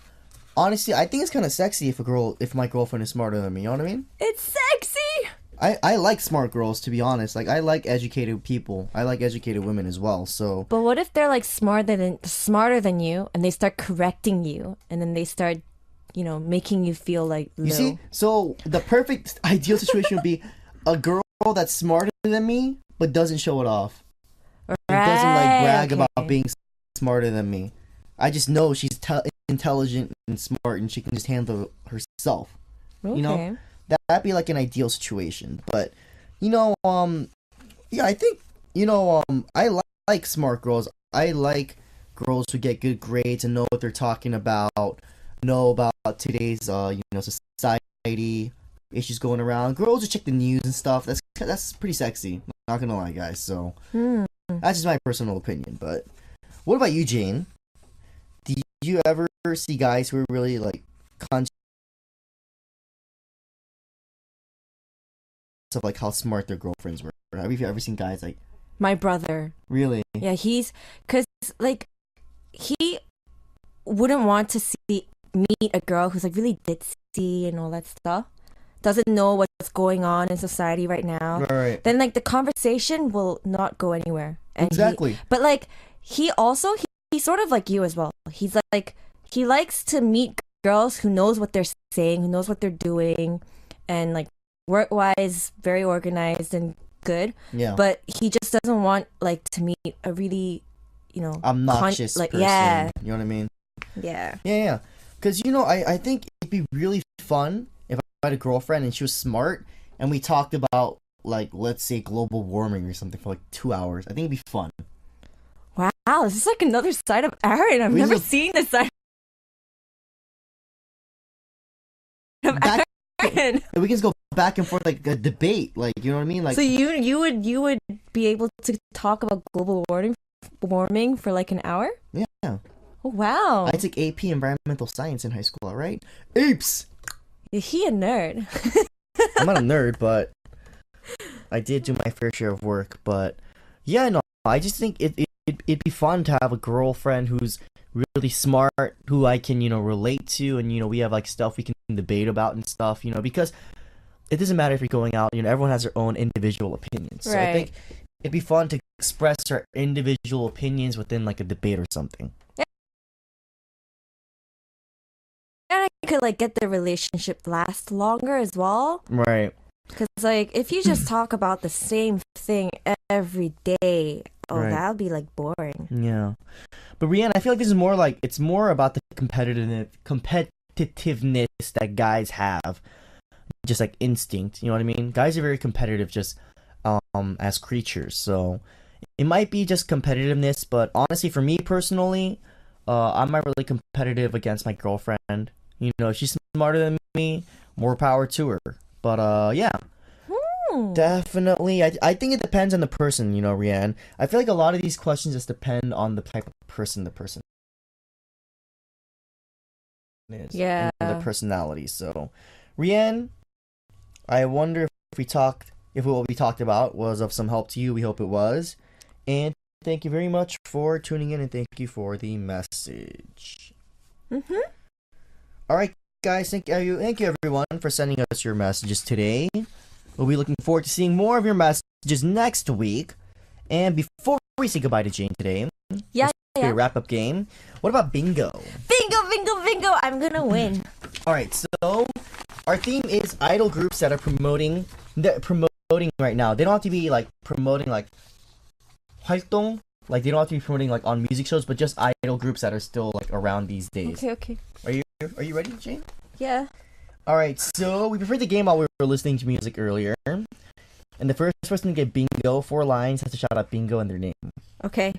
honestly, I think it's kind of sexy if my girlfriend is smarter than me. You know what I mean? It's sexy. I like smart girls, to be honest. Like, I like educated people. I like educated women as well. So, But what if they're like smarter than you, and they start correcting you, and then they start, making you feel like low? you see, so the perfect ideal situation would be a girl that's smarter than me but doesn't show it off. It doesn't like brag about being smarter than me. I just know she's intelligent and smart, and she can just handle herself. Okay. That'd be like an ideal situation. But yeah, I think I like smart girls. I like girls who get good grades and know what they're talking about, know about today's society issues going around. Girls who check the news and stuff. That's pretty sexy. Not gonna lie, guys. So that's just my personal opinion. But what about you, Jane? Do you ever see guys who are really like conscious of like how smart their girlfriends were? Have you ever seen guys like? My brother. Really? Yeah, because like he wouldn't want to meet a girl who's like really ditzy and all that stuff. Doesn't know what's going on in society right now. Right. Then like the conversation will not go anywhere. And Exactly. But like he's sort of like you as well. He's like he likes to meet girls who knows what they're saying, who knows what they're doing, and like work-wise, very organized and good. Yeah. But he just doesn't want like to meet a really, obnoxious person. Yeah. You know what I mean? Yeah. Yeah. Because, I think it'd be really fun if I had a girlfriend and she was smart and we talked about, like, let's say global warming or something for like 2 hours. I think it'd be fun. Wow, this is like another side of Aaron. I've never seen this side of Aaron. We can just go back and forth like a debate, like, you know what I mean? Like, so you would be able to talk about global warming for like an hour? Yeah. Oh, wow. I took AP Environmental Science in high school, all right? Apes! Is he a nerd? I'm not a nerd, but I did do my fair share of work. But yeah, no, I just think it'd be fun to have a girlfriend who's really smart, who I can, relate to, and, we have like stuff we can debate about and stuff, because it doesn't matter if you're going out, everyone has their own individual opinions. So I think it'd be fun to express our individual opinions within like a debate or something. And I could like get the relationship last longer as well. Right. Because like if you just talk about the same thing every day, that would be like boring. Yeah. But Rihanna, I feel like this is more like, it's more about the competitiveness that guys have. Just like instinct, you know what I mean? Guys are very competitive just as creatures. So it might be just competitiveness, but honestly for me personally, I'm not really competitive against my girlfriend. If she's smarter than me, more power to her. But yeah. Definitely. I think it depends on the person, Rianne. I feel like a lot of these questions just depend on the type of person the person is. Yeah. And their personality. So, Rianne, I wonder if what we talked about was of some help to you. We hope it was. And thank you very much for tuning in, and thank you for the message. All right, guys. Thank you everyone for sending us your messages today. We'll be looking forward to seeing more of your messages next week. And before we say goodbye to Jane today, let's do a wrap-up game. What about bingo? Bingo! I'm gonna win. All right, so our theme is idol groups that are promoting right now. They don't have to be like promoting like 활동. Like they don't have to be promoting like on music shows, but just idol groups that are still like around these days. Okay. Are you ready, Jane? Yeah. All right, so we prepared the game while we were listening to music earlier. And the first person to get bingo, 4 lines, has to shout out bingo and their name. Okay.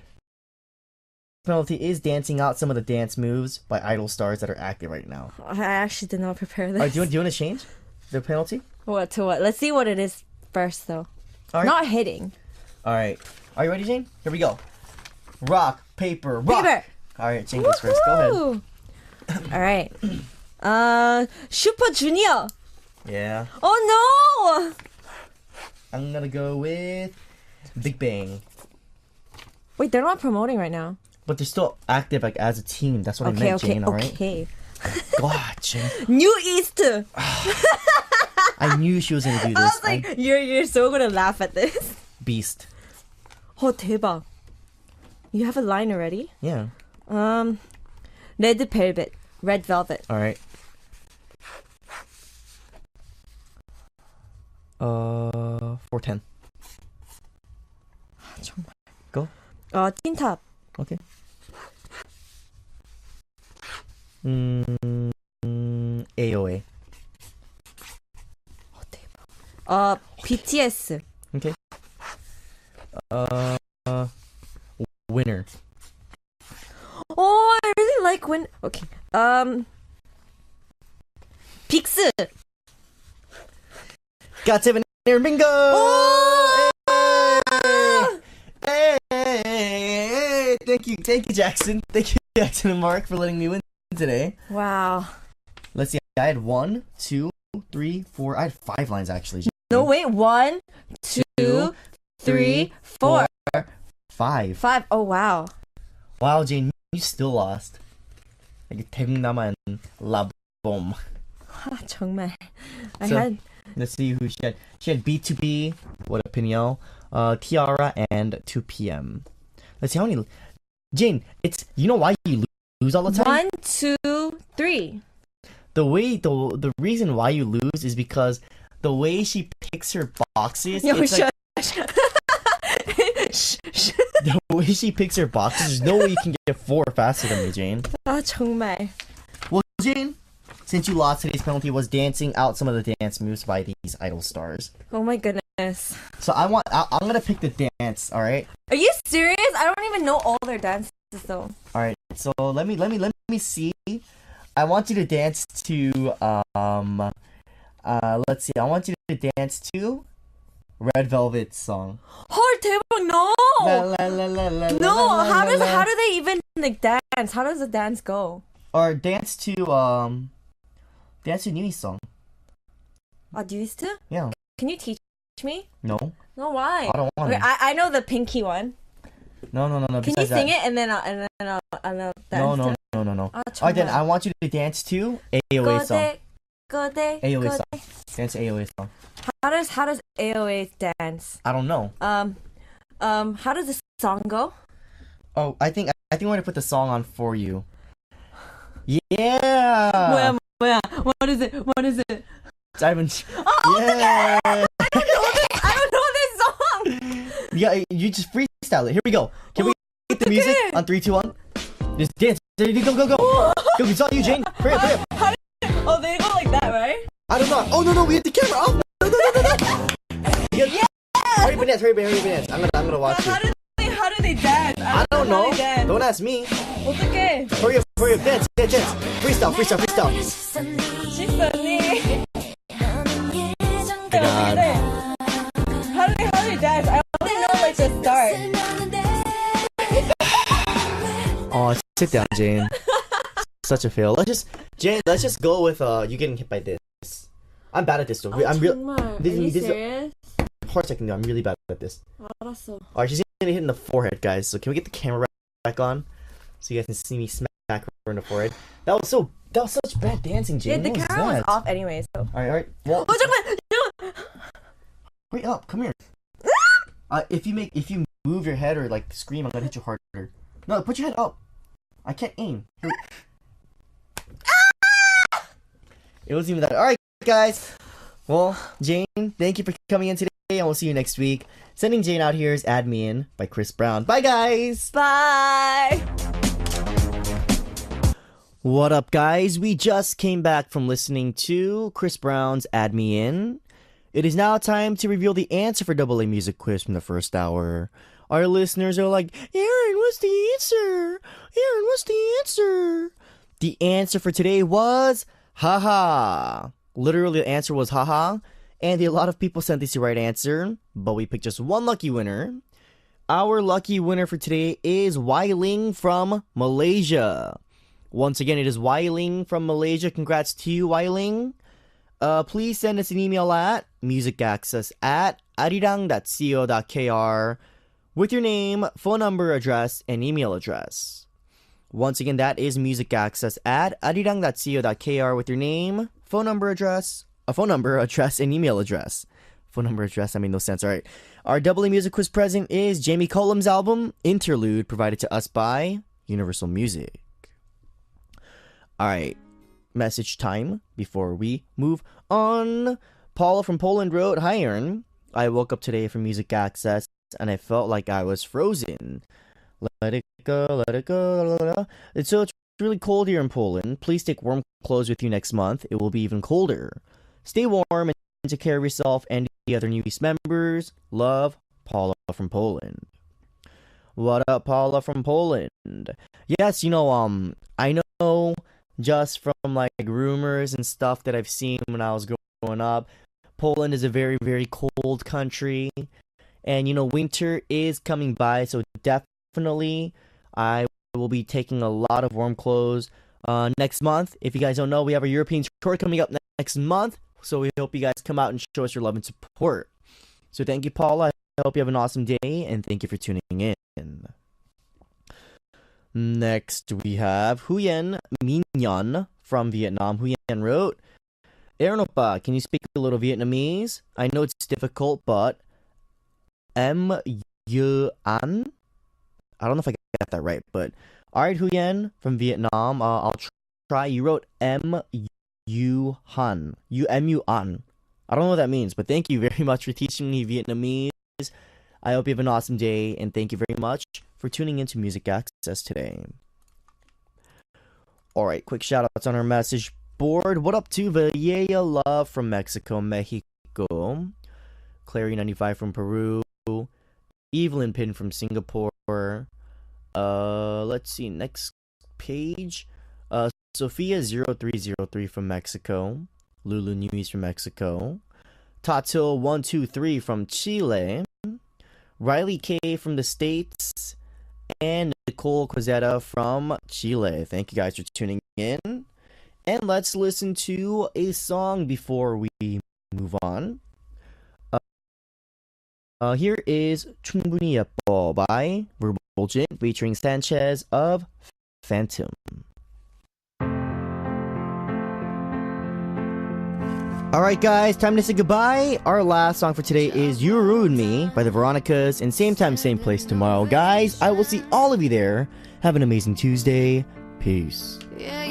Penalty is dancing out some of the dance moves by idol stars that are active right now. I actually did not prepare this. Do you want to change the penalty? What to what? Let's see what it is first, though. All right. Not hitting. All right. Are you ready, Jane? Here we go. Rock, paper, rock. Paper. All right, Jane goes first. Go ahead. All right. Super Junior. Yeah. Oh no! I'm gonna go with Big Bang. Wait, they're not promoting right now. But they're still active like as a team. That's what I meant, Jane. All right. Okay. God, Jane. NU'EST. I knew she was gonna do this. I was like, you're so gonna laugh at this. Beast. Oh, 대박. You have a line already? Yeah. Red Velvet. All right. 410. 정말. Go. 틴탑. Okay. AOA. 대박. BTS. Okay. Winner. Oh, I really like when. Okay. 빅스. Got 7 there, bingo! Oh! Hey! Thank you, Jackson. Thank you, Jackson and Mark, for letting me win today. Wow. Let's see. I had 1, 2, 3, 4. I had 5 lines actually. No, wait. 1, 2, 3, 4. 5. 5. Oh, wow. Wow, Jane, you still lost. 대국남한 라봄. 정말. Let's see who she had. She had B2B, What Opinion, Tiara, and 2 p.m. Let's see how many. Jane, you know why you lose all the time? 1, 2, 3. the reason why you lose is because the way she picks her boxes. Yo, It's like, shh. the way she picks her boxes, there's no way you can get 4 faster than me, Jane. 아, 정말. Well, Jane, since you lost, today's penalty was dancing out some of the dance moves by these idol stars. Oh my goodness. So I'm gonna pick the dance. All right. Are you serious? I don't even know all their dances though. All right. So let me see. I want you to dance to let's see. I want you to dance to Red Velvet's song. 헐 대박 no. La, la, la, la, la, No, la, la, how la, la. do they even like dance? How does the dance go? Or dance to NU'EST song. Do you used to? Yeah. Can you teach me? No. No, why? I don't want Okay, to. I know the pinky one. No. Can you sing it and then I'll dance to it? No. 아, Alright, then 정말. I want you to dance to AOA song. Go-day. AOA song. Dance to AOA song. How does AOA dance? I don't know. How does the song go? Oh, I think we're gonna put the song on for you. Yeah. 뭐야? What is it? Diamond. Oh, yeah. I don't know this song. Yeah, you just freestyle it. Here we go. Can we get the music on 3, 2, 1? Just dance. Go. Go, it's all you, Jane. Hurry up. Oh, they go like that, right? I don't know. Oh no, we have the camera off. No. Yeah. Hurry up and dance. I'm gonna watch How it. do they dance? I don't know. How they dance. Don't ask me. 어떡해? Hurry up, dance. Freestyle. 식선이. God. How do they dance? I only know like the start. Oh, sit down, Jane. Such a fail. Let's just go with you getting hit by this. I'm bad at this though. I'm real. 정말. This Are you is serious? hard second though. I'm really bad at this. 알았어. Alright, she's gonna hit in the forehead, guys. So can we get the camera back on so you guys can see me smack her in the forehead? That was such bad dancing, Jane. Yeah, the What was camera was that? off anyway, so. Alright. Well, 잠깐만. wait up. Come here. If you move your head or like scream, I'm gonna hit you harder. No, put your head up. I can't aim. It wasn't even that. Alright, guys. Well, Jane, thank you for coming in today, and we'll see you next week. Sending Jane out here is Add Me In by Chris Brown. Bye, guys. Bye. What up, guys? We just came back from listening to Chris Brown's Add Me In. It is now time to reveal the answer for AA Music Quiz from the first hour. Our listeners are like, Aaron, what's the answer? The answer for today was haha. Literally, the answer was haha. And a lot of people sent this the right answer, but we picked just one lucky winner. Our lucky winner for today is Weiling from Malaysia. Once again, it is Weiling from Malaysia. Congrats to you, Weiling. Please send us an email at musicaccess@arirang.co.kr with your name, phone number, address, and email address. Once again, that is musicaccess@arirang.co.kr with your name, phone number, address, and email address. Phone number, address, that made no sense. Alright. Our AA Music Quiz present is Jamie Cullum's album, Interlude, provided to us by Universal Music. Alright. Message time before we move on. Paula from Poland wrote, Hi Aaron. I woke up today from Music Access and I felt like I was frozen. Let it go. It's really cold here in Poland. Please take warm clothes with you next month. It will be even colder. Stay warm and take care of yourself and the other NU'EST members. Love, Paula from Poland. What up, Paula from Poland? Yes, I know just from like rumors and stuff that I've seen when I was growing up, Poland is a very, very cold country. And, winter is coming by, so definitely I will be taking a lot of warm clothes next month. If you guys don't know, we have a European tour coming up next month, so we hope you guys come out and show us your love and support. So thank you, Paula. I hope you have an awesome day, and thank you for tuning in. Next, we have Huyen Minyan from Vietnam. Huyen wrote, Aaron Oppa, can you speak a little Vietnamese? I know it's difficult, but Em Yu An? I don't know if I got that right, but alright, Huyen from Vietnam. I'll try. You wrote Em Han. U-M-U-An. I don't know what that means, but thank you very much for teaching me Vietnamese. I hope you have an awesome day, and thank you very much for tuning into Music Access today. Alright, quick shout outs on our message board. What up to Vallea Love from Mexico, Clary95 from Peru, Evelyn Pin from Singapore. Let's see, next page. Sophia0303 from Mexico, Lulu News from Mexico, Tatil123 from Chile, Riley K from the States, and Nicole Quezetta from Chile. Thank you guys for tuning in. And let's listen to a song before we move on. Here is 충분히 예뻐 by Verbulgent featuring Sanchez of Phantom. Alright guys, time to say goodbye. Our last song for today is You Ruined Me by the Veronicas, and same time, same place tomorrow. Guys, I will see all of you there. Have an amazing Tuesday. Peace.